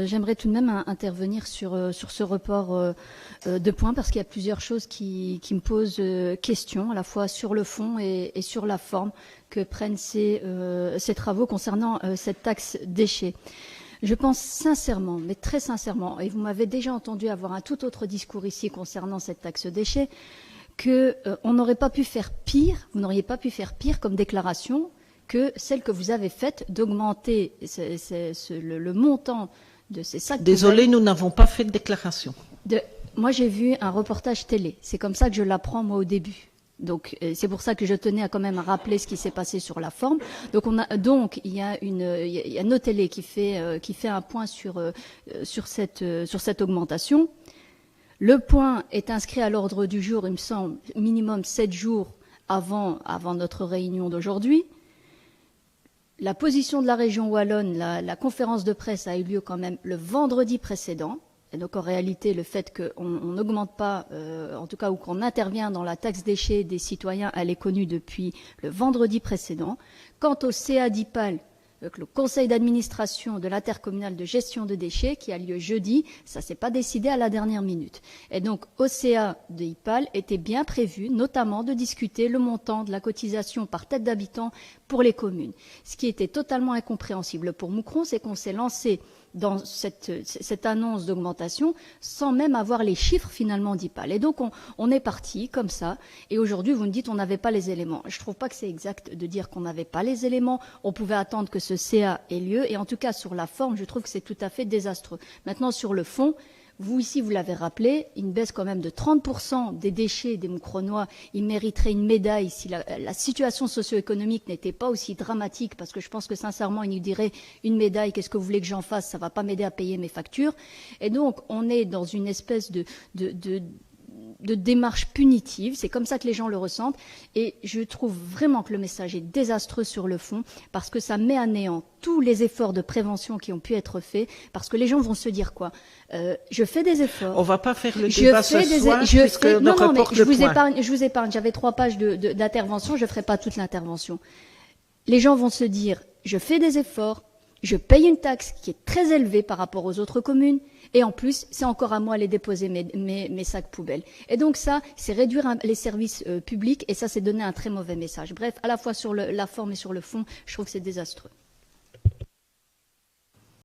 J'aimerais tout de même intervenir sur ce report de points parce qu'il y a plusieurs choses qui me posent question, à la fois sur le fond et sur la forme que prennent ces travaux concernant cette taxe déchets. Je pense sincèrement, mais très sincèrement, et vous m'avez déjà entendu avoir un tout autre discours ici concernant cette taxe déchets, qu'on n'aurait pas pu faire pire, vous n'auriez pas pu faire pire comme déclaration que celle que vous avez faite d'augmenter le montant de ces sacs. Désolé, nous n'avons pas fait de déclaration. Moi, j'ai vu un reportage télé. C'est comme ça que je l'apprends, moi, au début. Donc, c'est pour ça que je tenais à quand même rappeler ce qui s'est passé sur la forme. Donc, il y a nos télé qui fait un point sur cette augmentation. Le point est inscrit à l'ordre du jour, il me semble, minimum 7 jours avant notre réunion d'aujourd'hui. La position de la région wallonne, la conférence de presse a eu lieu quand même le vendredi précédent. Et donc en réalité, le fait qu'on n'augmente pas, en tout cas, ou qu'on intervient dans la taxe déchets des citoyens, elle est connue depuis le vendredi précédent. Quant au CA d'IPAL, le conseil d'administration de l'intercommunal de gestion de déchets qui a lieu jeudi, ça s'est pas décidé à la dernière minute. Et donc au CA de IPAL était bien prévu notamment de discuter le montant de la cotisation par tête d'habitant pour les communes. Ce qui était totalement incompréhensible pour Moucron, c'est qu'on s'est lancé dans cette annonce d'augmentation sans même avoir les chiffres finalement d'IPAL. Et donc on est parti comme ça, et aujourd'hui vous me dites on n'avait pas les éléments. Je ne trouve pas que c'est exact de dire qu'on n'avait pas les éléments, on pouvait attendre que ce CA ait lieu, et en tout cas sur la forme, je trouve que c'est tout à fait désastreux. Maintenant sur le fond, vous ici, vous l'avez rappelé, une baisse quand même de 30% des déchets des Moucronois, ils mériteraient une médaille si la situation socio-économique n'était pas aussi dramatique, parce que je pense que sincèrement, ils nous diraient une médaille, qu'est-ce que vous voulez que j'en fasse, ça va pas m'aider à payer mes factures. Et donc, on est dans une espèce de démarche punitive, c'est comme ça que les gens le ressentent, et je trouve vraiment que le message est désastreux sur le fond, parce que ça met à néant tous les efforts de prévention qui ont pu être faits, parce que les gens vont se dire quoi, je fais des efforts. On va pas faire le débat ce soir, puisque on reporte le point. Je vous épargne, j'avais 3 pages d'intervention, je ferai pas toute l'intervention. Les gens vont se dire, je fais des efforts, je paye une taxe qui est très élevée par rapport aux autres communes, et en plus, c'est encore à moi d'aller déposer mes sacs poubelles. Et donc ça, c'est réduire les services publics, et ça, c'est donner un très mauvais message. Bref, à la fois sur la forme et sur le fond, je trouve que c'est désastreux.